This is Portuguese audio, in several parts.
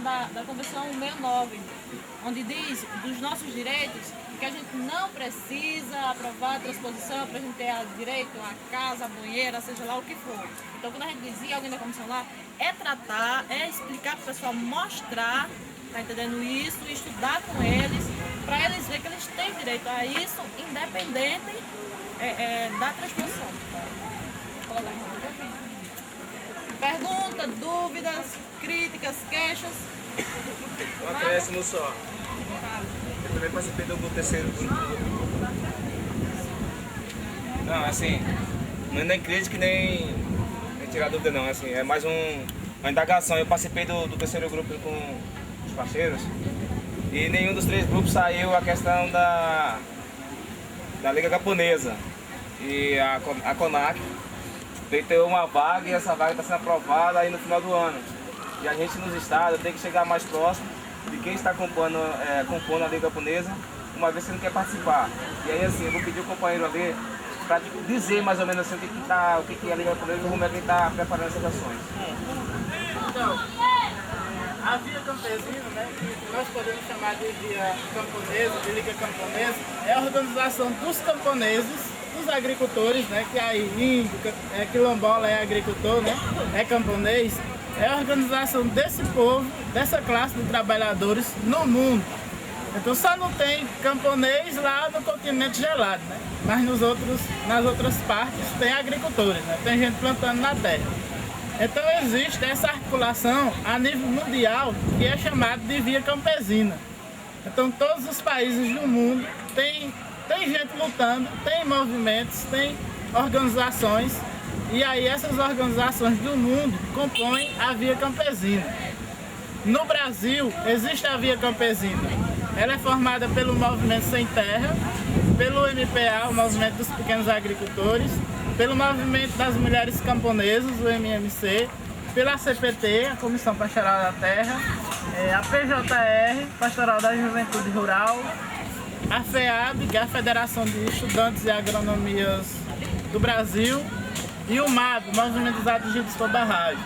da Convenção 69, onde diz dos nossos direitos que a gente não precisa aprovar a transposição para a gente ter direito à casa, à banheira, seja lá o que for. Então, quando a gente dizia, alguém da comissão lá, é tratar, é explicar para o pessoal, mostrar, tá entendendo isso, estudar com eles, para eles verem que eles têm direito a isso, independente da transposição. Perguntas, dúvidas, críticas, queixas? Um acréscimo só. Eu também participei do terceiro grupo. Não, assim, não é nem crítica nem tirar dúvida não, assim, é mais uma indagação. Eu participei do terceiro grupo com os parceiros e nenhum dos três grupos saiu a questão da Liga Camponesa. E a CONAC deu uma vaga e essa vaga está sendo aprovada aí no final do ano. E a gente nos estados tem que chegar mais próximo de quem está compondo a Liga Camponesa, uma vez que não quer participar. E aí assim, eu vou pedir o companheiro ali para dizer mais ou menos assim, o que é a Liga Camponesa e como é que ele está preparando essas ações. Então, a Via Campesina, né, que nós podemos chamar de Via Camponesa, de Liga Camponesa, é a organização dos camponeses, dos agricultores, né, que aí índio, quilombola é agricultor, né, é camponês, é a organização desse povo, dessa classe de trabalhadores no mundo. Então só não tem camponês lá no continente gelado, né, mas nas outras partes tem agricultores, né, tem gente plantando na terra. Então existe essa articulação a nível mundial que é chamada de Via Campesina. Então todos os países do mundo tem gente lutando, tem movimentos, tem organizações, e aí essas organizações do mundo compõem a Via Campesina. No Brasil existe a Via Campesina. Ela é formada pelo Movimento Sem Terra, pelo MPA, o Movimento dos Pequenos Agricultores, pelo Movimento das Mulheres Camponesas, o MMC, pela CPT, a Comissão Pastoral da Terra, a PJR, Pastoral da Juventude Rural, a FEAB, que é a Federação de Estudantes e Agronomias do Brasil, e o MAB, Movimento dos Atingidos por Barragens.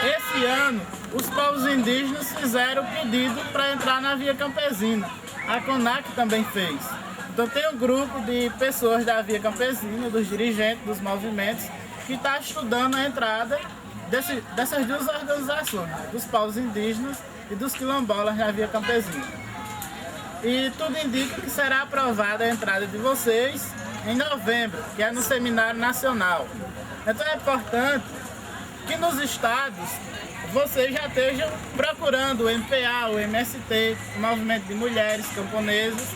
Esse ano, os povos indígenas fizeram o pedido para entrar na Via Campesina. A CONAC também fez. Então tem um grupo de pessoas da Via Campesina, dos dirigentes, dos movimentos, que está estudando a entrada dessas duas organizações, né, dos povos indígenas e dos quilombolas na Via Campesina. E tudo indica que será aprovada a entrada de vocês em novembro, que é no Seminário Nacional. Então é importante que nos estados vocês já estejam procurando o MPA, o MST, o Movimento de Mulheres Camponesas,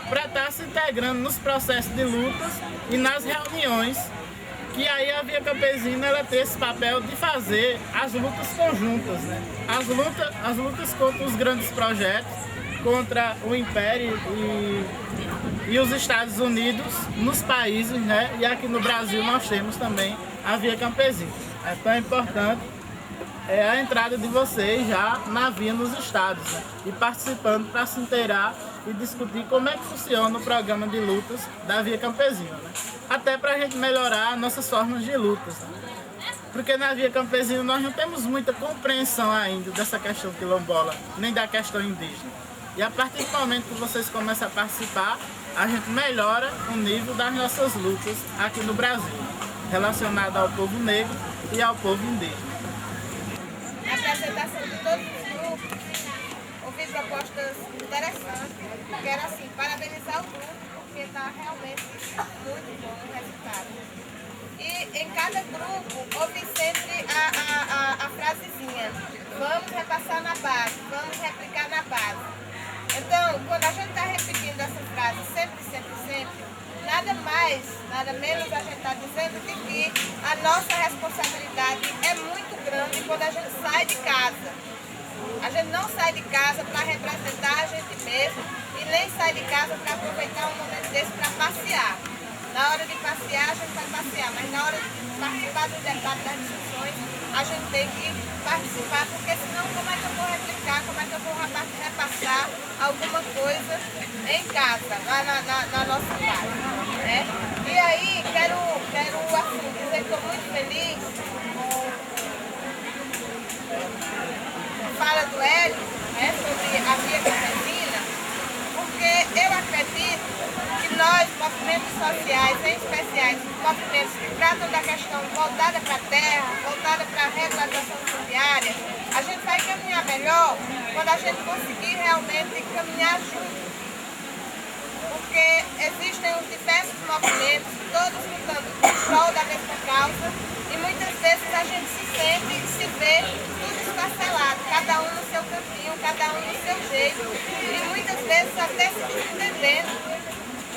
para estar se integrando nos processos de lutas e nas reuniões, que aí a Via Campesina ela tem esse papel de fazer as lutas conjuntas, né? As lutas contra os grandes projetos, contra o Império e os Estados Unidos nos países, né? E aqui no Brasil nós temos também a Via Campesina. Então é importante a entrada de vocês já na via nos estados, né? E participando para se inteirar e discutir como é que funciona o programa de lutas da Via Campesina, né? Até para a gente melhorar nossas formas de lutas, né? Porque na Via Campesina nós não temos muita compreensão ainda dessa questão quilombola, nem da questão indígena. E a partir do momento que vocês começam a participar, a gente melhora o nível das nossas lutas aqui no Brasil, relacionado ao povo negro e ao povo indígena. A apresentação de todos os grupos, ouvi propostas interessantes. Quero assim, parabenizar o grupo, porque está realmente muito bom o resultado. E em cada grupo houve sempre a frasezinha: vamos repassar na base, vamos replicar na base. Então, quando a gente está repetindo essa frase sempre, nada mais, nada menos a gente está dizendo de que a nossa responsabilidade é muito grande quando a gente sai de casa. A gente não sai de casa para representar a gente mesmo e nem sai de casa para aproveitar um momento desse para passear. Na hora de passear, a gente vai passear, mas na hora de participar do debate, das discussões, a gente tem que participar, porque senão como é que eu vou replicar, como é que eu vou repassar alguma coisa em casa, na nossa casa, né? E aí, quero assim, dizer que estou muito feliz fala do Hélio, né, sobre a via campesina, porque eu acredito que nós, movimentos sociais, em especiais, movimentos que tratam da questão voltada para a terra, voltada para a regularização fundiária, a gente vai caminhar melhor quando a gente conseguir realmente caminhar junto. Porque existem os diversos movimentos, todos lutando em prol da mesma causa, e muitas vezes a gente se sente e se vê tudo esparcelado, cada um no seu cantinho, cada um no seu jeito, e muitas vezes até se desentendendo,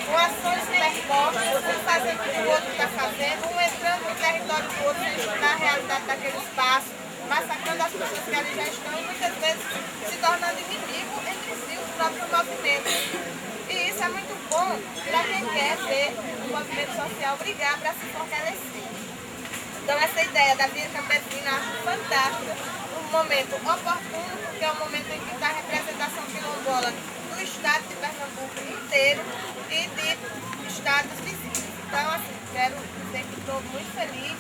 com ações superpostas, um fazendo o que o outro está fazendo, um entrando no território do outro sem estudar a realidade daquele espaço, massacrando as pessoas que ali já estão, e muitas vezes se tornando inimigo entre si, os próprios movimentos. E isso é muito bom para quem quer ver o movimento social brigar para se fortalecer. Então essa ideia da via campesina eu acho fantástica, um momento oportuno, porque é um momento em que está a representação quilombola do estado de Pernambuco inteiro e de estados vizinhos. Então, assim, quero dizer que estou muito feliz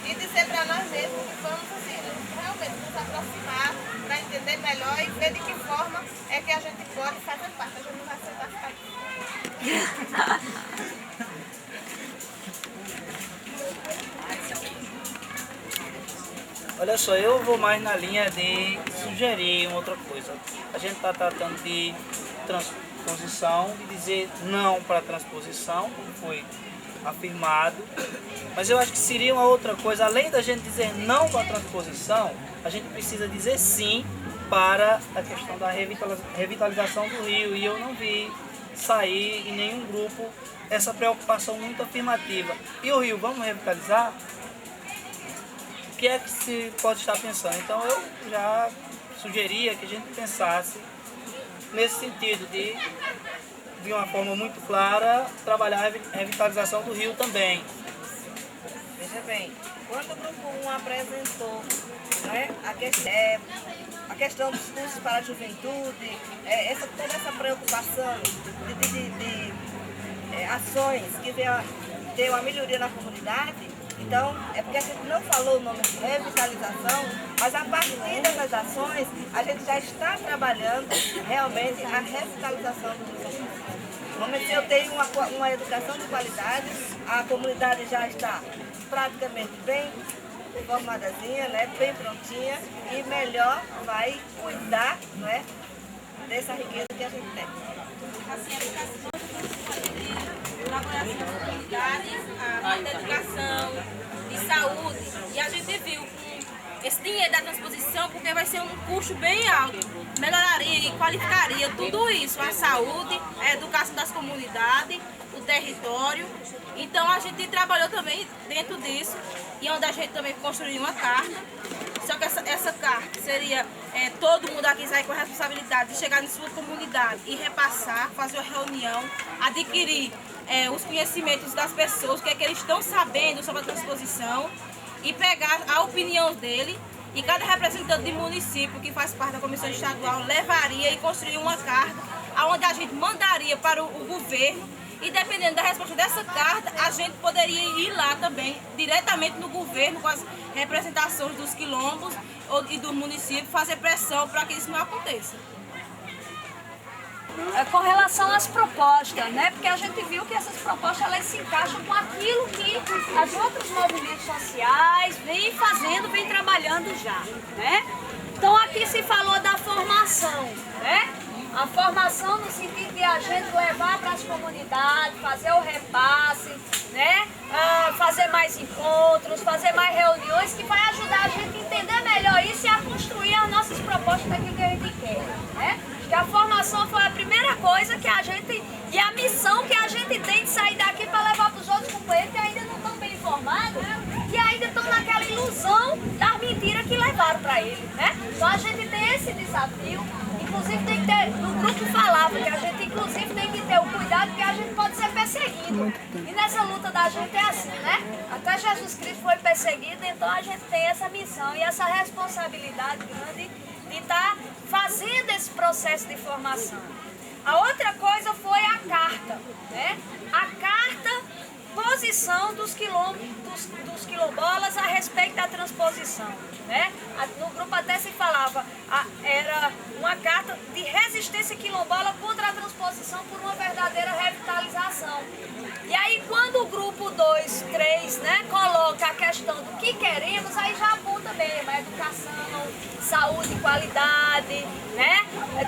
e dizer para nós mesmos que vamos assim, realmente nos aproximar para entender melhor e ver de que forma é que a gente pode fazer parte. A gente não vai ser das Olha só, eu vou mais na linha de sugerir uma outra coisa. A gente está tratando de transposição, de dizer não para a transposição, como foi afirmado, mas eu acho que seria uma outra coisa, além da gente dizer não para a transposição, a gente precisa dizer sim para a questão da revitalização do rio, e eu não vi sair em nenhum grupo essa preocupação muito afirmativa. E o rio, vamos revitalizar? O que é que se pode estar pensando? Então eu já sugeria que a gente pensasse nesse sentido de uma forma muito clara, trabalhar a revitalização do rio também. Veja bem, quando o Grupo 1 apresentou, né, a questão dos cursos para a juventude, toda essa preocupação de ações que venham ter uma melhoria na comunidade, então é porque a gente não falou o nome de revitalização, mas a partir dessas ações a gente já está trabalhando realmente a revitalização do município. No momento que eu tenho uma educação de qualidade, a comunidade já está praticamente bem formadazinha, né, bem prontinha, e melhor vai cuidar, não é, dessa riqueza que a gente tem. Assim, a educação de colaboração com a comunidade, a parte da educação, de saúde, e a gente viu com esse dinheiro da transposição, porque vai ser um custo bem alto, melhoraria e qualificaria tudo isso, a saúde, a educação das comunidades, o território. Então a gente trabalhou também dentro disso, e onde a gente também construiu uma carta. Só que essa carta seria todo mundo aqui sair com a responsabilidade de chegar em sua comunidade e repassar, fazer uma reunião, adquirir os conhecimentos das pessoas, o que é que eles estão sabendo sobre a transposição, e pegar a opinião dele, e cada representante de município que faz parte da comissão estadual levaria e construiria uma carta, onde a gente mandaria para o governo, e dependendo da resposta dessa carta, a gente poderia ir lá também, diretamente no governo, com as representações dos quilombos e do município, fazer pressão para que isso não aconteça. Com relação às propostas, né? Porque a gente viu que essas propostas elas se encaixam com aquilo que os outros movimentos sociais vêm fazendo, vêm trabalhando já, né? Então aqui se falou da formação, né? A formação no sentido de a gente levar para as comunidades, fazer o repasse, né? Fazer mais encontros, fazer mais reuniões, que vai ajudar a gente a entender melhor isso e a construir as nossas propostas daquilo que a gente quer, né? Que a formação foi a primeira coisa que a gente, e a missão que a gente tem de sair daqui para levar para os outros companheiros que ainda não estão bem informados e ainda estão naquela ilusão das mentiras que levaram para eles, né? Então a gente tem esse desafio, inclusive tem que ter, no grupo falava que a gente inclusive tem que ter o cuidado que a gente pode ser perseguido. E nessa luta da gente é assim, né? Até Jesus Cristo foi perseguido, então a gente tem essa missão e essa responsabilidade grande de estar fazendo esse processo de formação. A outra coisa foi a carta, né? A carta posição dos quilombolas a respeito da transposição, né? No grupo até se falava, era uma carta de resistência quilombola contra a transposição por uma verdadeira revitalização. E aí quando o grupo 2, 3, né, coloca a questão do que queremos, aí já aponta mesmo, a educação, saúde e qualidade, né?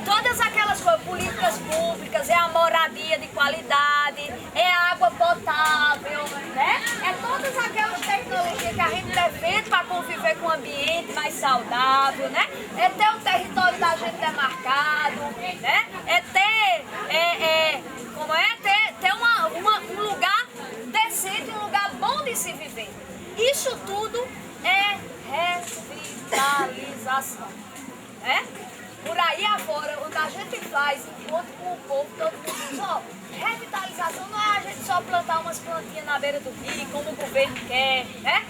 Todas aquelas coisas, políticas públicas, é a moradia de qualidade, é a água potável, né? É todas aquelas tecnologias que a gente defende para conviver com um ambiente mais saudável, né? É ter o território da gente demarcado, né? É ter, ter um lugar decente, um lugar bom de se viver. Isso tudo é revitalização, né? Por aí afora, onde a gente faz encontro com o povo, todo mundo diz, ó, revitalização não é a gente só plantar umas plantinhas na beira do rio, como o governo quer, né?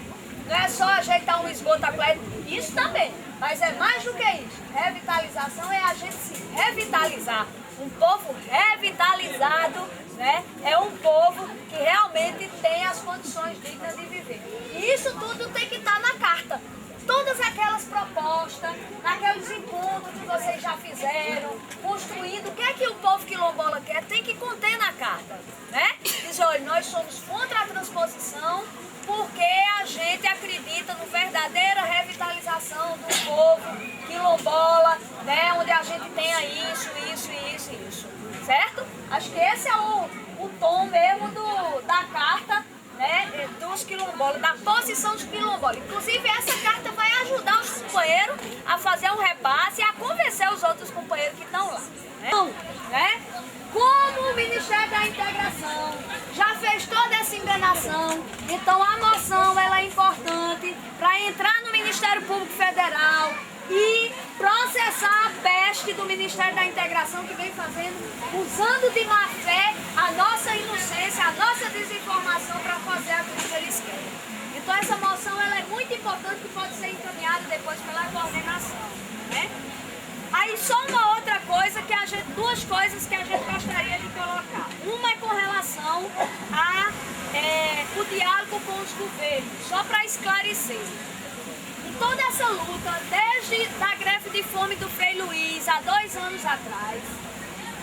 Não é só ajeitar um esgoto aquático, isso também, mas é mais do que isso. Revitalização é a gente se revitalizar. Um povo revitalizado, né, é um povo que realmente tem as condições dignas de viver. E isso tudo tem que estar na carta. Todas aquelas propostas, naqueles encontros que vocês já fizeram, construindo, o que é que o povo quilombola quer, tem que conter na carta, né? Diz, olha, nós somos contra a transposição porque a gente acredita no verdadeira revitalização do povo quilombola, né? Onde a gente tenha isso, certo? Acho que esse é o tom mesmo da carta, né, dos quilombolas, da posição dos quilombolas. Inclusive, essa carta vai ajudar os companheiros a fazer um repasse e a convencer os outros companheiros que estão lá. Então, né, como o Ministério da Integração já fez toda essa enganação, então a moção ela é importante para entrar no Ministério Público Federal e processar a peste do Ministério da Integração que vem fazendo, usando de má fé a nossa inocência, a nossa desinformação para fazer aquilo que eles querem. Então essa moção ela é muito importante e pode ser encaminhada depois pela coordenação, né? Aí só uma outra coisa duas coisas que a gente gostaria de colocar. Uma é com relação ao diálogo com os governos, só para esclarecer. Toda essa luta, desde a greve de fome do Frei Luiz, há 2 anos atrás,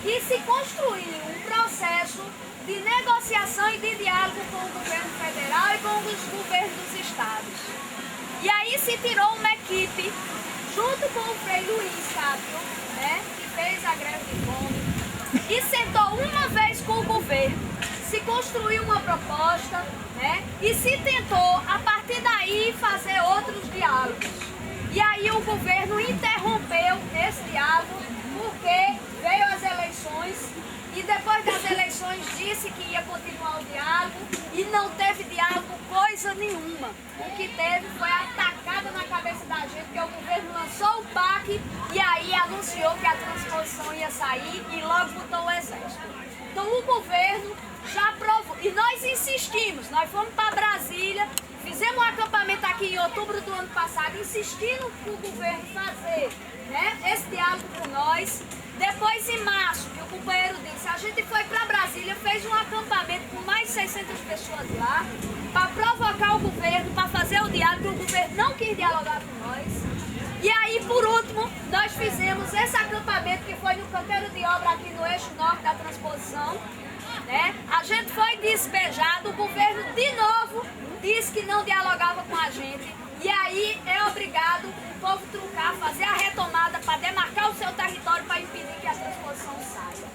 que se construiu um processo de negociação e de diálogo com o governo federal e com os governos dos estados. E aí se tirou uma equipe, junto com o Frei Luiz Cápio, né, que fez a greve de fome, e sentou uma vez com o governo. Se construiu uma proposta, né, e se tentou, a partir daí, fazer outros diálogos. E aí o governo interrompeu esse diálogo porque veio as eleições e depois das eleições disse que ia continuar o diálogo e não teve diálogo coisa nenhuma. O que teve foi a tacada na cabeça da gente, porque o governo lançou o PAC e aí anunciou que a transposição ia sair e logo botou o exército. Então o governo já provou, e nós insistimos, nós fomos para Brasília, fizemos um acampamento aqui em outubro do ano passado, insistindo para o governo fazer, né, esse diálogo com nós. Depois, em março, que o companheiro disse, a gente foi para Brasília, fez um acampamento com mais de 600 pessoas lá, para provocar o governo, para fazer o diálogo, o governo não quis dialogar com nós. E aí, por último, nós fizemos esse acampamento que foi no canteiro de obra aqui no eixo norte da transposição, né? A gente foi despejado, o governo de novo disse que não dialogava com a gente. E aí é obrigado o povo truncar, fazer a retomada para demarcar o seu território para impedir que a transposição saia.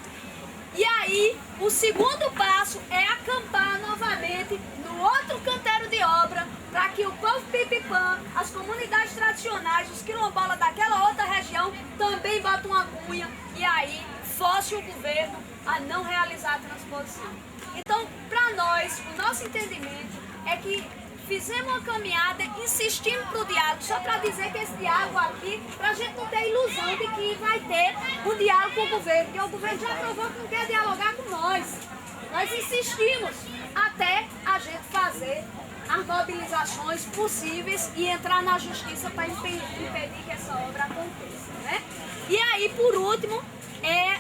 E aí o segundo passo é acampar novamente no outro canteiro de obra para que o povo pipipã, as comunidades tradicionais, os quilombolas daquela outra região também botem uma cunha e aí force o governo a não realizar a transposição. Então, para nós, o nosso entendimento é que fizemos uma caminhada insistindo para o diálogo, só para dizer que esse diálogo aqui, para a gente não ter ilusão de que vai ter um diálogo com o governo, porque o governo já provou que não quer dialogar com nós. Nós insistimos até a gente fazer as mobilizações possíveis e entrar na justiça para impedir que essa obra aconteça, né? E aí, por último, é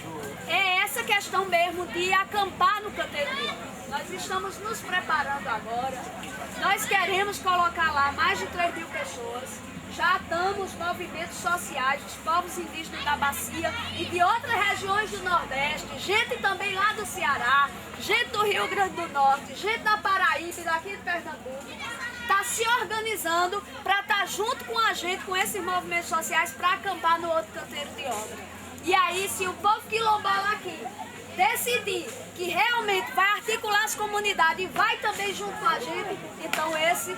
essa questão questão mesmo de acampar no canteiro de obra. Nós estamos nos preparando agora. Nós queremos colocar lá mais de 3 mil pessoas. Já estamos movimentos sociais dos povos indígenas da Bacia e de outras regiões do Nordeste, gente também lá do Ceará, gente do Rio Grande do Norte, gente da Paraíba e daqui de Pernambuco, está se organizando para estar junto com a gente, com esses movimentos sociais, para acampar no outro canteiro de obra. E aí, se o povo quilombola aqui decidir que realmente vai articular as comunidades e vai também junto com a gente, então essa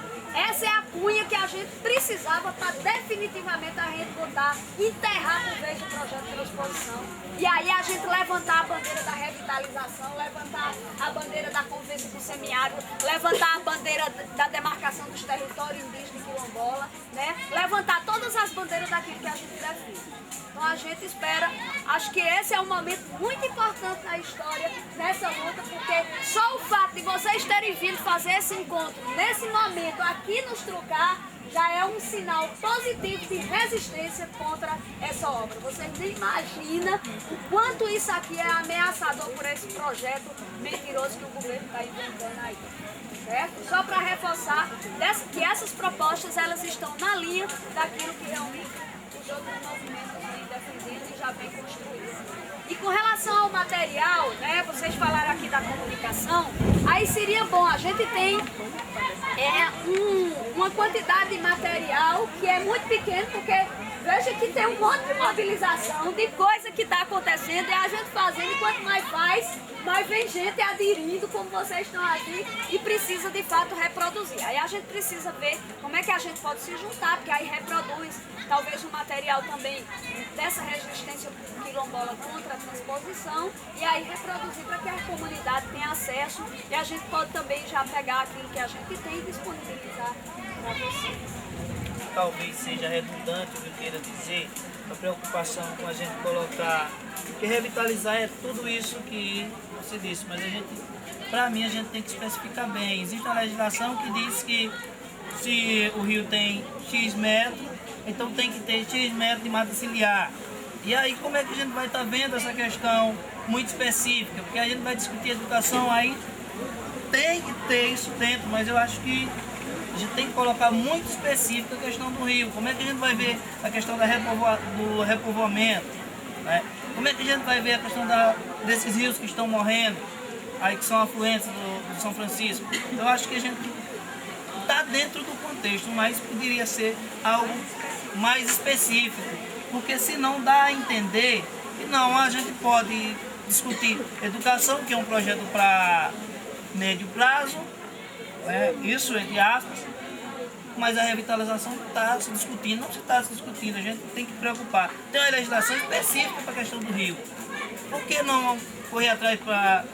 é a cunha que a gente precisava para definitivamente a gente botar, enterrar por vez o projeto de transposição. E aí a gente levantar a bandeira da revitalização, levantar a bandeira da convivência com o semiárido, levantar a bandeira da demarcação dos territórios indígenas e quilombola, né? Levantar todas as bandeiras daquilo que a gente defende. Então a gente espera, acho que esse é um momento muito importante na história, nessa luta, porque só o fato de vocês terem vindo fazer esse encontro nesse momento aqui nos Trucar já é um sinal positivo de resistência contra essa obra. Vocês nem imaginam o quanto isso aqui é ameaçador por esse projeto mentiroso que o governo está inventando aí. Certo? Só para reforçar que essas propostas elas estão na linha daquilo que realmente os outros movimentos vêm defendendo e já vem construindo. E com relação ao material, né, vocês falaram aqui da comunicação, aí seria bom, a gente tem uma quantidade de material que é muito pequeno, porque veja que tem um monte de mobilização, de coisa que está acontecendo, e a gente fazendo, e quanto mais faz, mais vem gente aderindo, como vocês estão aqui, e precisa de fato reproduzir. Aí a gente precisa ver como é que a gente pode se juntar, porque aí reproduz talvez um material também dessa resistência quilombola contra a transposição, e aí reproduzir para que a comunidade tenha acesso, e a gente pode também já pegar aquilo que a gente tem e disponibilizar para vocês. Talvez seja redundante o que eu queira dizer, a preocupação com a gente colocar, porque revitalizar é tudo isso que você disse, mas para mim a gente tem que especificar bem. Existe uma legislação que diz que se o rio tem X metros, então tem que ter X metros de mata ciliar. E aí como é que a gente vai estar vendo essa questão muito específica? Porque a gente vai discutir educação aí, tem que ter isso dentro, mas eu acho que a gente tem que colocar muito específico a questão do rio. Como é que a gente vai ver a questão do repovoamento? Né? Como é que a gente vai ver a questão desses rios que estão morrendo, aí que são afluentes do São Francisco? Eu acho que a gente está dentro do contexto, mas poderia ser algo mais específico, porque senão dá a entender que não, a gente pode discutir educação, que é um projeto para médio prazo, isso entre aspas, mas a revitalização está se discutindo, não se está se discutindo, a gente tem que preocupar. Tem uma legislação específica para a questão do rio. Por que não correr atrás para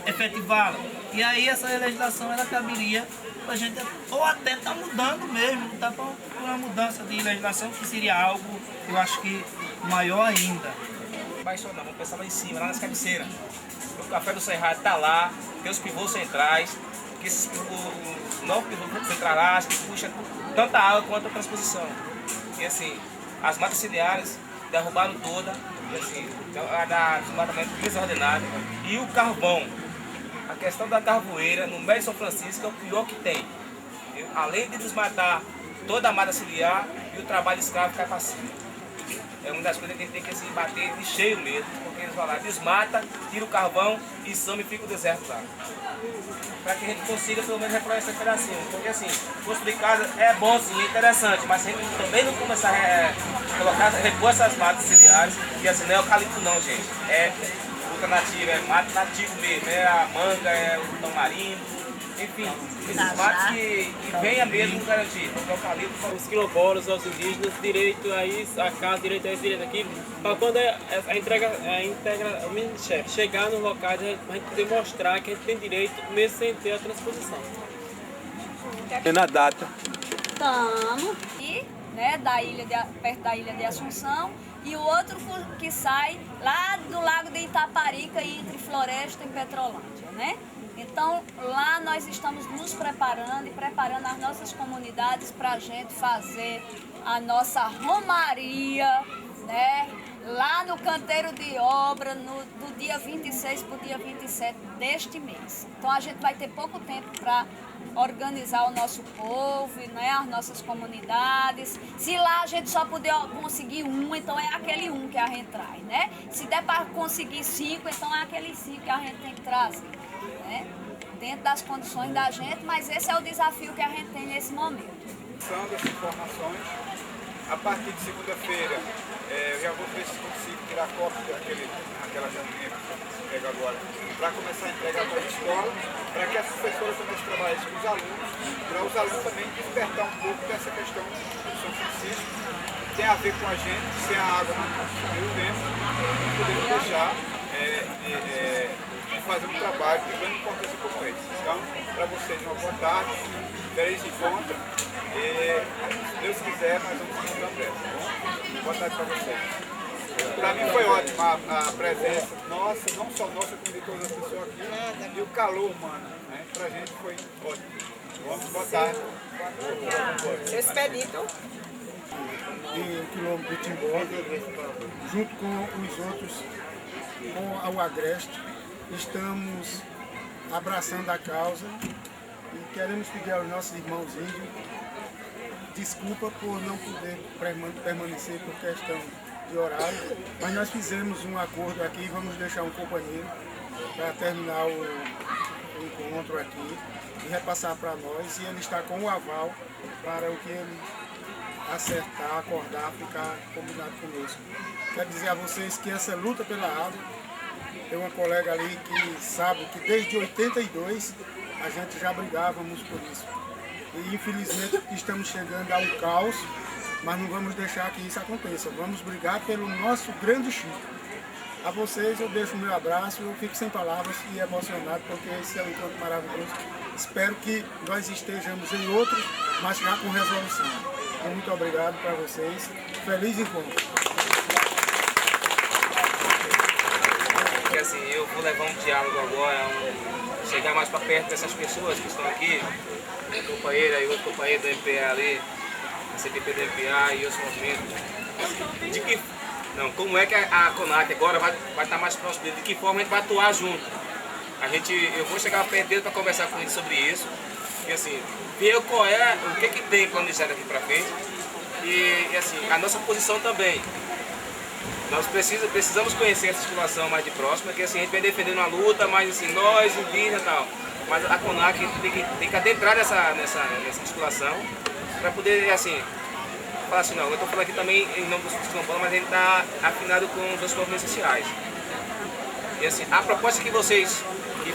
efetivá-la? E aí essa legislação ela caberia para a gente, ou até está mudando mesmo, está por uma mudança de legislação que seria algo, eu acho que maior ainda. Baixo não, vamos pensar lá em cima, lá nas cabeceiras. O Café do Cerrado está lá, tem os pivôs centrais, que esses pivôs, não pivôs centrais, que puxa tanta água quanto a transposição. E assim, as matas ciliares derrubaram toda, e assim, a desmatamento desordenado. E o carvão, a questão da carvoeira no meio de São Francisco é o pior que tem. Além de desmatar toda a mata ciliar e o trabalho escravo cai para cima. É uma das coisas que a gente tem que se bater de cheio mesmo, porque eles falam, desmata, tira o carvão e some e fica o deserto lá. Para que a gente consiga pelo menos reflorescer esse pedacinho. Porque assim, construir casa é bom sim, é interessante, mas se a gente também não começar a repor essas matas ciliares, e assim não é eucalipto não, gente. É fruta nativa, é mato nativo mesmo, é a manga, é o tamarindo. Enfim, esses matos que venha mesmo garantir, porque o eucalipto... Os quilombolas, os indígenas, direito a isso, a casa, direito a isso, direito aquilo, para quando o Ministério chegar nos locais, a gente poder mostrar que a gente tem direito, mesmo sem ter a transposição. E na data? Estamos aqui, né, perto da ilha de Assunção, e o outro que sai lá do Lago de Itaparica, entre Floresta e Petrolândia, né? Então, lá nós estamos nos preparando e preparando as nossas comunidades para a gente fazer a nossa romaria, né? Lá no canteiro de obra do dia 26 para o dia 27 deste mês. Então a gente vai ter pouco tempo para organizar o nosso povo, né, as nossas comunidades. Se lá a gente só puder conseguir um, então é aquele um que a gente traz, né? Se der para conseguir 5, então é aquele 5 que a gente tem que trazer, né? Dentro das condições da gente, mas esse é o desafio que a gente tem nesse momento. São das informações, a partir de segunda-feira, eu já vou ver se consigo tirar cópia daquela janelinha que eu pego agora, para começar a entregar para a escola, para que as professoras comecem a trabalhar com os alunos, para os alunos também despertar um pouco dessa questão do São Francisco, que tem a ver com a gente, sem a água não conseguiu tempo, não podemos deixar de fazer um trabalho de grande importância como esse. Então, para vocês, uma boa tarde, feliz encontro. Se Deus quiser, nós vamos se encontrar breve, tá bom? Boa tarde para vocês. Para mim foi ótima a presença nossa, não só nossa, como de todas as pessoas aqui, e o calor humano, né? Para a gente foi ótimo. Boa tarde. Expedito. E o quilômetro de Timbó, junto com os outros, com o Agreste, estamos abraçando a causa e queremos pedir aos nossos irmãos índios desculpa por não poder permanecer por questão de horário, mas nós fizemos um acordo aqui, vamos deixar um companheiro para terminar o encontro aqui e repassar para nós, e ele está com o aval para o que ele acertar, acordar, ficar combinado conosco. Quero dizer a vocês que essa luta pela água, tem uma colega ali que sabe que desde 82 a gente já brigávamos por isso. E infelizmente estamos chegando ao caos, mas não vamos deixar que isso aconteça. Vamos brigar pelo nosso grande Chico. A vocês eu deixo o meu abraço, eu fico sem palavras e emocionado porque esse é um encontro maravilhoso. Espero que nós estejamos em outros, mas já com resolução. Então, muito obrigado para vocês. Feliz encontro. Assim, eu vou levar um diálogo agora, chegar mais para perto dessas pessoas que estão aqui, minha companheira e outro companheiro do MPA ali, a CPP do MPA e outros movimentos, de que, não, como é que a CONAC agora vai estar mais próximo dele, de que forma a gente vai atuar junto. Eu vou chegar perto dele para conversar com ele sobre isso, e assim, ver qual é, o que tem planejado aqui para frente, e assim, a nossa posição também. Nós precisamos conhecer essa situação mais de próxima, que assim, a gente vem defendendo uma luta, mas assim, nós, indígenas e tal, mas a CONAC tem que adentrar nessa situação para poder, assim, falar assim, não, eu estou falando aqui também em nome dos quilombolas, mas a gente está afinado com os movimentos sociais. E assim, a proposta que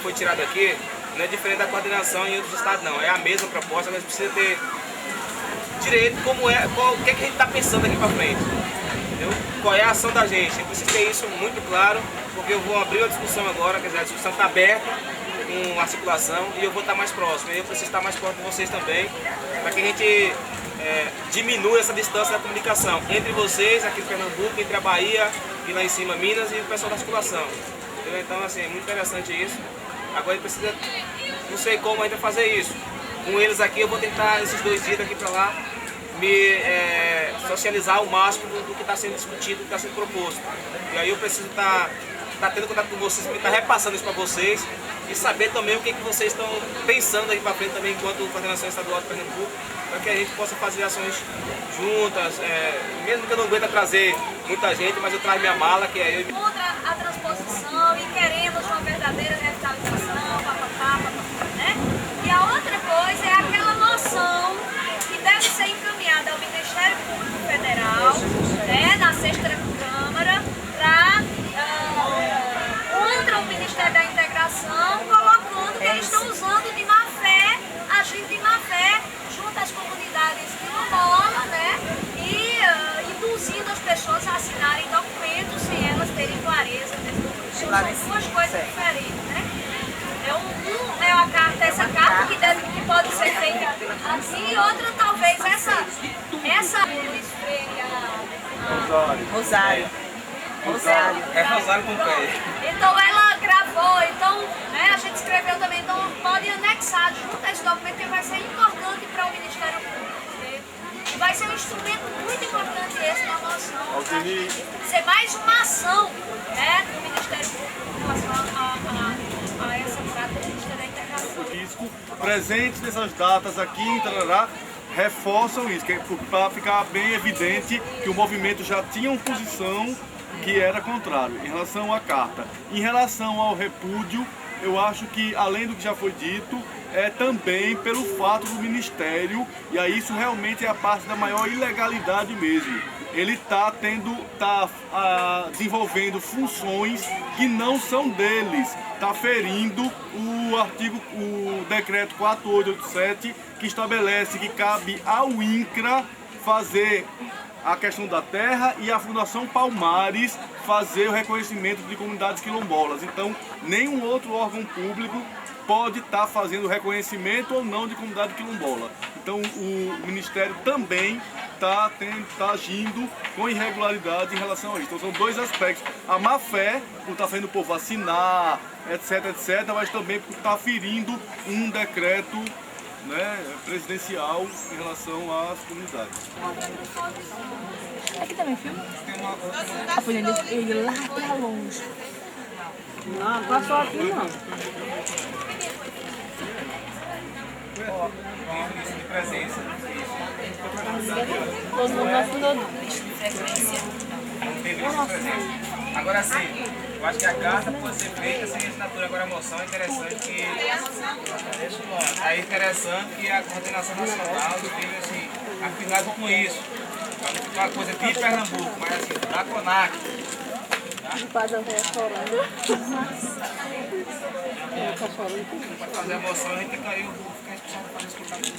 foi tirada aqui, não é diferente da coordenação em outros estados, não, é a mesma proposta, mas precisa ter direito, o que a gente está pensando aqui para frente. Qual é a ação da gente? Eu preciso ter isso muito claro, porque eu vou abrir a discussão agora, quer dizer, a discussão está aberta com a circulação e eu vou estar mais próximo. E eu preciso estar mais próximo de vocês também, para que a gente diminua essa distância da comunicação entre vocês, aqui em Pernambuco, entre a Bahia e lá em cima Minas e o pessoal da circulação. Entendeu? Então, assim, é muito interessante isso. Agora a gente precisa, não sei como ainda fazer isso. Com eles aqui, eu vou tentar esses 2 dias daqui para lá, me socializar ao máximo do que está sendo discutido, do que está sendo proposto. E aí eu preciso estar tendo contato com vocês, estar repassando isso para vocês e saber também o que vocês estão pensando aí para frente também enquanto coordenação estadual de Pernambuco, para que a gente possa fazer ações juntas, mesmo que eu não aguente trazer muita gente, mas eu trago minha mala, que é eu. Contra a transposição e queremos uma verdadeira revitalização, né? E a outra coisa é aquela noção que deve ser encaminhada ao Ministério Público Federal, né, na 6ª Câmara, contra o Ministério da Integração, colocando que eles estão usando de má fé, agindo de má fé junto às comunidades quilombolas, né, e induzindo as pessoas a assinarem documentos sem elas terem clareza desse documento. São 2 coisas diferentes, né? Essa carta que pode ser feita assim, e outra talvez essa Rosário. É Rosário com pé. Então ela gravou, então, né, a gente escreveu também, então pode anexar junto a esse documento que vai ser importante para o Ministério Público. vai ser um instrumento muito importante esse na moção. Ser mais uma ação, né, do Ministério Público em relação a essa prática do Ministério da Integração. Presentes nessas datas aqui em Tarará reforçam isso, para ficar bem evidente que o movimento já tinha uma posição que era contrário em relação à carta. Em relação ao repúdio, eu acho que, além do que já foi dito, é também pelo fato do Ministério, e aí isso realmente é a parte da maior ilegalidade mesmo. Ele está desenvolvendo funções que não são deles, está ferindo o decreto 4887, que estabelece que cabe ao INCRA fazer a questão da terra e a Fundação Palmares fazer o reconhecimento de comunidades quilombolas. Então, nenhum outro órgão público pode estar fazendo reconhecimento ou não de comunidade quilombola. Então, o Ministério também está agindo com irregularidade em relação a isso. Então, são dois aspectos. A má-fé, por estar fazendo o povo vacinar, etc, mas também por estar ferindo um decreto, né, presidencial em relação às comunidades. Aqui também filma? Apoiando ele lá pra longe. Não, passou aqui não. De presença. Todo mundo vai fundando. Não teve isso de presença. Agora sim, eu acho que a carta pode ser feita sem assinatura. Agora a moção é interessante que. É interessante que a coordenação nacional esteja assim, afinado com isso. Para não ficar uma coisa de Pernambuco, mas assim, da CONAC. Pode fazer a moção, a gente tem que aí ficar responsável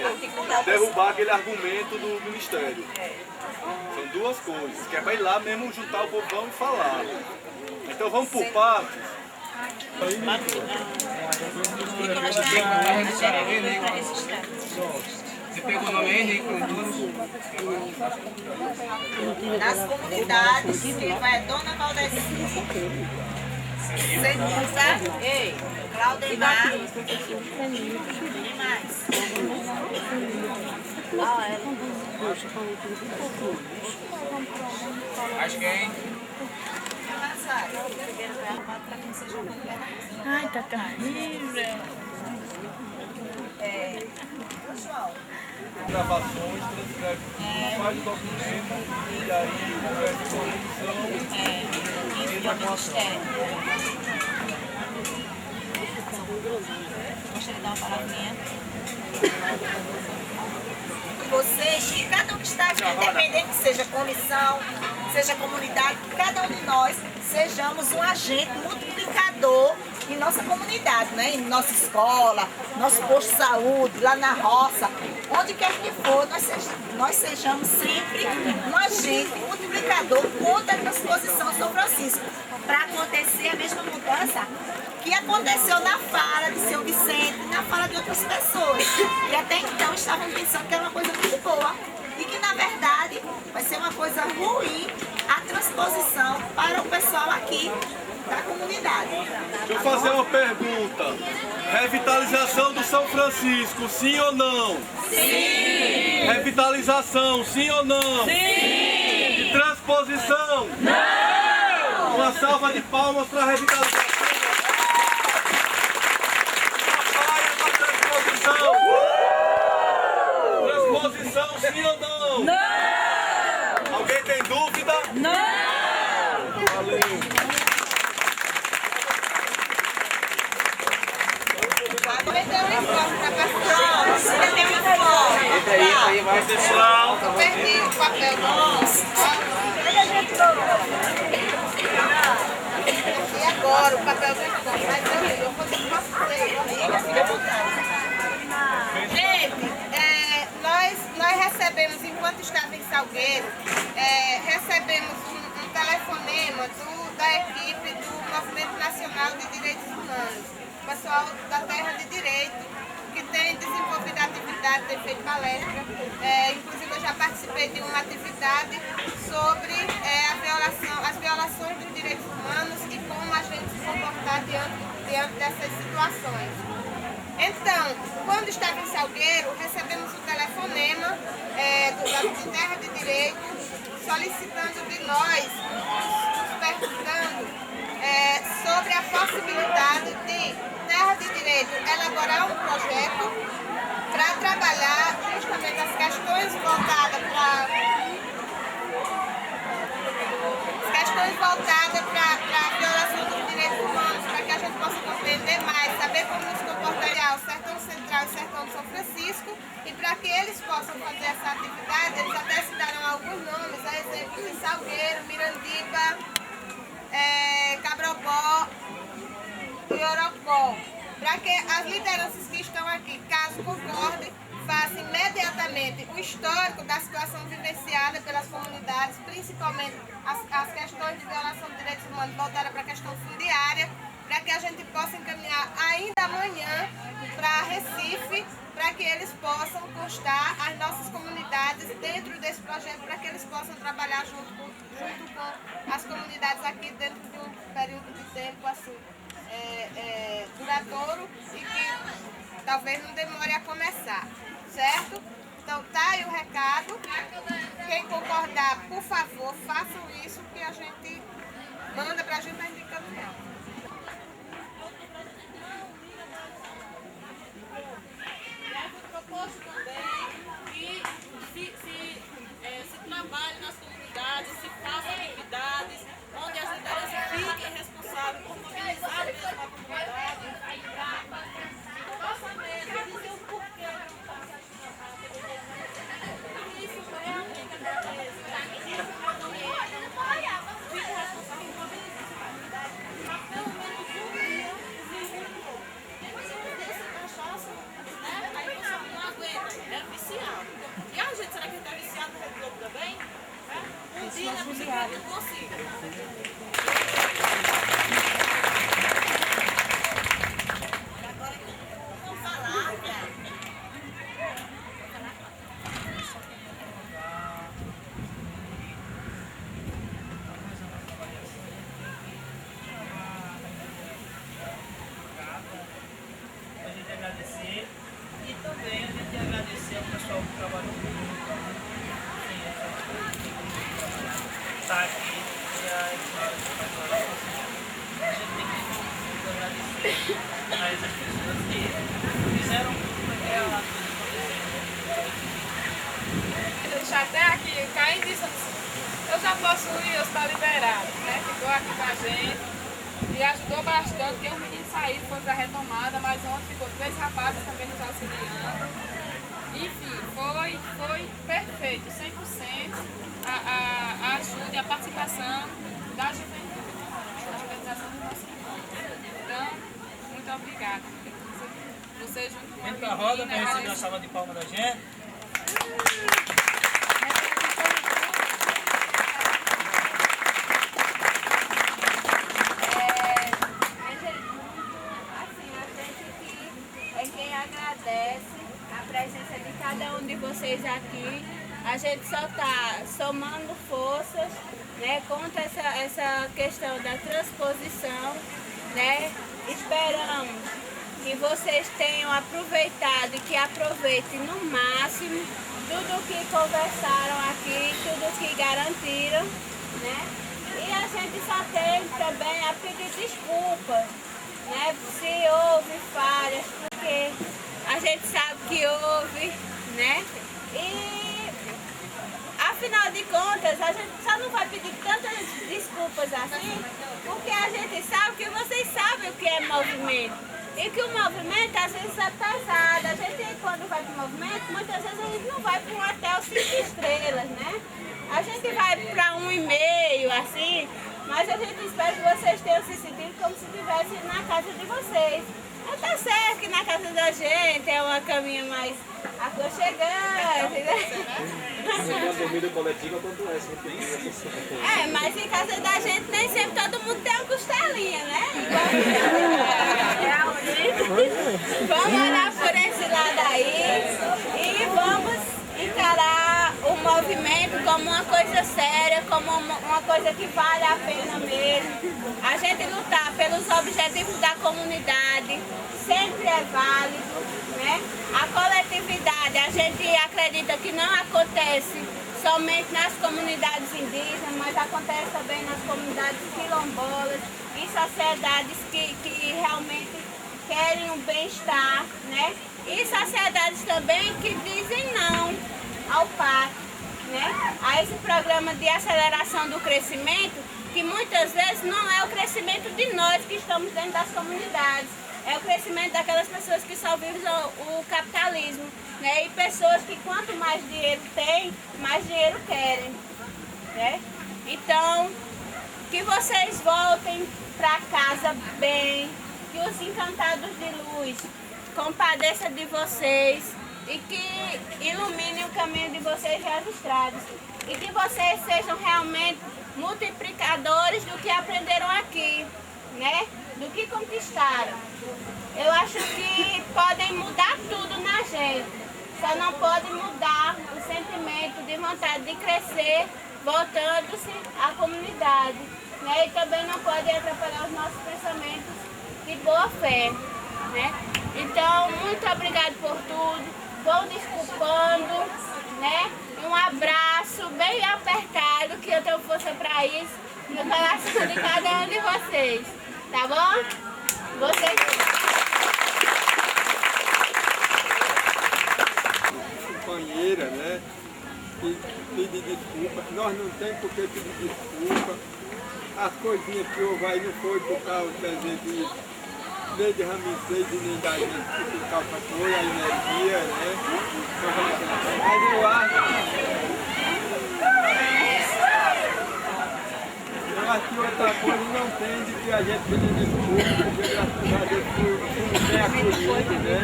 para escutar. Derrubar aquele argumento do Ministério. São duas coisas, que é para ir lá mesmo juntar o povão e falar. Então vamos por partes. Você pegou o nome aí, Nas comunidades, quem vai é Dona Valdecina, Cenusa, Claudemar e mais. Acho que é. Ai, tá terrível. Gravações, transcreve tudo, faz o documento e aí conversa com a comissão. Gostaria de dar uma palavrinha. Vocês, que cada um que está aqui, independente que seja comissão, seja comunidade, que cada um de nós sejamos um agente multiplicador em nossa comunidade, né? Em nossa escola, nosso posto de saúde, lá na roça, onde quer que for, nós sejamos sempre um agente multiplicador contra a transposição São Francisco, para acontecer a mesma mudança que aconteceu na fala de São Vicente, na fala de outras pessoas, que até então estavam pensando que era uma coisa muito boa e que na verdade vai ser uma coisa ruim a transposição para o pessoal aqui da comunidade. Deixa eu fazer uma pergunta. Revitalização do São Francisco, sim ou não? Sim! Revitalização, sim ou não? Sim! E transposição? Não! Uma salva de palmas para a revitalização. Transposição, sim ou não? Não! Alguém tem dúvida? Não! Valeu! Vai, pessoal. Eu perdi o papel. Nossa. E agora o papel vai ficar. Mas eu vou ter que passar. Gente, nós recebemos, enquanto estava em Salgueiro, recebemos um telefonema da equipe do Movimento Nacional de Direitos Humanos, o pessoal da Terra de Direito, que tem desenvolvido atividade, tem feito palestra. Inclusive eu já participei de uma atividade sobre as violações dos direitos humanos e como a gente se comportar diante dessas situações. Então, quando estava em Salgueiro, recebemos um telefonema da Terra de Direito solicitando de nós, nos perguntando sobre a possibilidade de Terra de Direito elaborar um projeto para trabalhar justamente as questões voltadas para a violação dos direitos humanos, para que a gente possa compreender mais, saber como nos comportaria o Sertão Central e o Sertão de São Francisco, e para que eles possam fazer essa atividade, eles até citaram alguns nomes, a exemplo de Salgueiro, Mirandiba, Cabrobó e Orocó, para que as lideranças que estão aqui, caso concordem, façam imediatamente o histórico da situação vivenciada pelas comunidades, principalmente as questões de violação de direitos humanos voltadas para a questão fundiária, para que a gente possa encaminhar ainda amanhã para Recife, para que eles possam constar as nossas comunidades dentro desse projeto, para que eles possam trabalhar junto com as comunidades aqui dentro de um período de tempo assim, duradouro e que talvez não demore a começar, certo? Então tá aí o recado. Quem concordar, por favor, façam isso que a gente manda pra gente encaminhar. Proposto também que se trabalhe nas comunidades, se faça atividades onde as lideranças fiquem responsáveis por mobilizar mesmo a comunidade, faça mesmo, dizer o porquê isso realmente acontece, fica responsável por mobilizar, mas pelo menos um dia desse cachaça, né? Aí você não aguenta, é viciado. E a gente, será que a gente é viciado no Rede Globo também? Um dia na bicicleta eu consigo. Agradecer e também a gente agradecer ao pessoal que trabalhou comigo. Está aqui e a gente tem que agradecer a essas pessoas que fizeram tudo para que a coisa acontecer. Deixar até aqui, cair nisso, eu já posso ir, eu estou liberado, né? Ficou aqui com a gente. E ajudou bastante, porque os meninos saíram, foi para a retomada, mas ontem ficou 3 rapazes também nos auxiliando. Enfim, foi perfeito, 100% a ajuda e a participação da juventude, da organização do nosso encontro. Então, muito obrigada. Você junto com a Vem para a roda para receber a salva de palmas da gente. A presença de cada um de vocês aqui. A gente só está somando forças, né, contra essa questão da transposição, né? Esperamos que vocês tenham aproveitado e que aproveitem no máximo tudo que conversaram aqui, tudo que garantiram, né? E a gente só tem também a pedir desculpas, né, se houve falhas, porque a gente sabe que houve, né? E afinal de contas, a gente só não vai pedir tantas desculpas assim, porque a gente sabe que vocês sabem o que é movimento. E que o movimento às vezes é pesado. A gente, quando vai para o movimento, muitas vezes a gente não vai para um hotel 5 estrelas, né? A gente vai para 1,5, assim, mas a gente espera que vocês tenham se sentido como se estivessem na casa de vocês. Tá certo que na casa da gente é uma caminha mais aconchegante, né? Uma dormida coletiva quanto essa. Mas em casa da gente nem sempre todo mundo tem uma costelinha, né? Vamos olhar por esse lado aí e vamos encarar o o movimento como uma coisa séria, como uma coisa que vale a pena mesmo. A gente lutar pelos objetivos da comunidade sempre é válido, né? A coletividade, a gente acredita que não acontece somente nas comunidades indígenas, mas acontece também nas comunidades quilombolas, em sociedades que realmente querem um bem-estar, né? E sociedades também que dizem não ao pacto, né? A esse programa de aceleração do crescimento, que muitas vezes não é o crescimento de nós que estamos dentro das comunidades, é o crescimento daquelas pessoas que só vivem o capitalismo, né? E pessoas que quanto mais dinheiro tem, mais dinheiro querem, né? Então, que vocês voltem para casa bem, que os encantados de luz compadeçam de vocês e que iluminem o caminho de vocês registrados e que vocês sejam realmente multiplicadores do que aprenderam aqui, né? Do que conquistaram. Eu acho que podem mudar tudo na gente, só não pode mudar o sentimento de vontade de crescer voltando-se à comunidade, né? E também não pode atrapalhar os nossos pensamentos de boa fé, né? Então, muito obrigado por tudo, vou desculpando, né? Um abraço bem apertado, que eu tenho força para isso, no coração de cada um de vocês, tá bom? Vocês... Companheira, né? Que pedir desculpa, nós não temos por que pedir desculpa. As coisinhas que houve aí não foi por causa de nem de Ramsey, nem da gente, por causa foi a energia, né? Mas eu acho que outra coisa não tem de que a gente pedir desculpa, porque graças a Deus fui bem acolhido, né?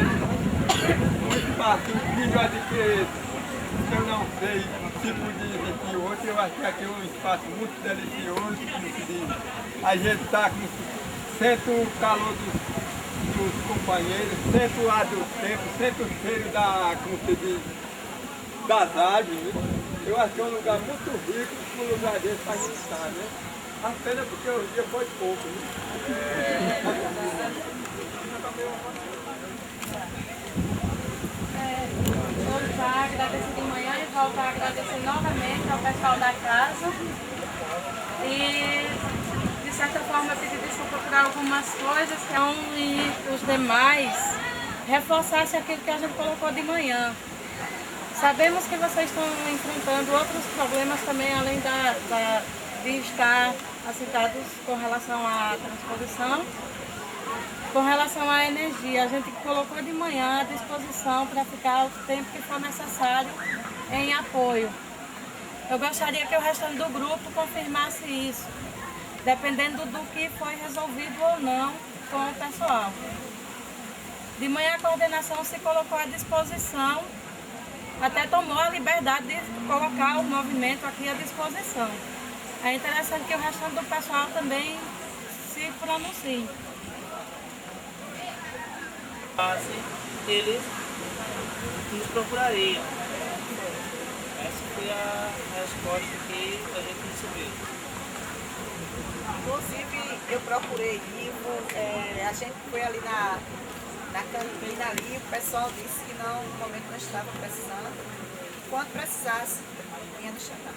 Muito fácil, melhor do que eu não sei se podia existir outro, eu acho que aqui é um espaço muito delicioso, como se diz. A gente está sente o calor dos companheiros, sente o ar do tempo, sente o cheiro como se diz, das árvores. Né? Eu acho que é um lugar muito rico, um lugar desse para a gente estar, né? A pena porque o dia foi pouco, né? Voltar a agradecer de manhã e voltar a agradecer novamente ao pessoal da casa e de certa forma pedir desculpa por algumas coisas e os demais reforçassem aquilo que a gente colocou de manhã. Sabemos que vocês estão enfrentando outros problemas também, além de estar assentados com relação à transposição. Com relação à energia, a gente colocou de manhã à disposição para ficar o tempo que for necessário em apoio. Eu gostaria que o restante do grupo confirmasse isso, dependendo do que foi resolvido ou não com o pessoal. De manhã a coordenação se colocou à disposição, até tomou a liberdade de colocar o movimento aqui à disposição. É interessante que o restante do pessoal também se pronuncie. Eles nos procurariam. Essa foi a resposta que a gente recebeu. Inclusive, eu procurei Ivo, a gente foi ali na cantina ali, o pessoal disse que não, no momento não estava precisando. Quando precisasse, vinha nos chamar.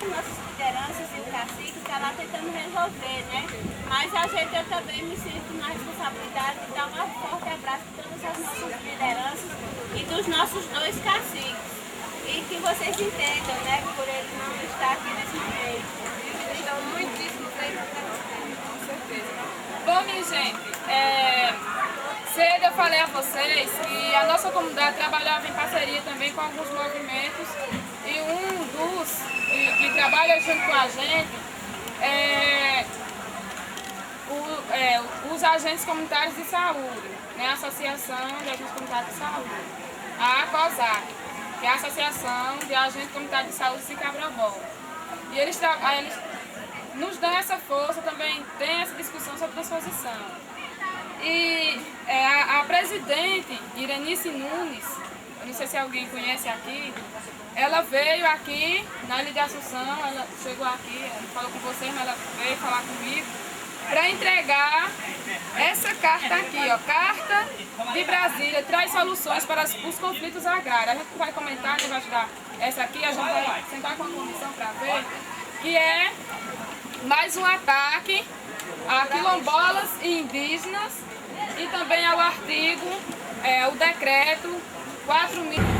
Nossas lideranças e o cacique estão lá tentando resolver, né? Mas a gente, eu também me sinto na responsabilidade de dar um forte abraço para todas as nossas lideranças e dos nossos dois caciques. E que vocês entendam, né? Por ele não estar aqui nesse momento. Estão muitíssimo bem, com certeza. Bom, minha gente, cedo eu falei a vocês que a nossa comunidade trabalhava em parceria também com alguns movimentos e um dos que trabalha junto com a gente os agentes comunitários de saúde, né? A Associação de Agentes Comunitários de Saúde, a ACOSAC, que é a Associação de Agentes Comunitários de Saúde de Cabrobó. E eles nos dão essa força, também tem essa discussão sobre transposição. E a presidente Irenice Nunes, eu não sei se alguém conhece aqui, ela veio aqui na Ilha de Assunção, ela chegou aqui, ela falou com vocês, mas ela veio falar comigo para entregar essa carta aqui, ó, Carta de Brasília, traz soluções para os conflitos agrários. A gente vai comentar, a gente vai ajudar essa aqui, a gente vai sentar com a comissão para ver, que é mais um ataque a quilombolas e indígenas e também ao artigo, o decreto 4.000.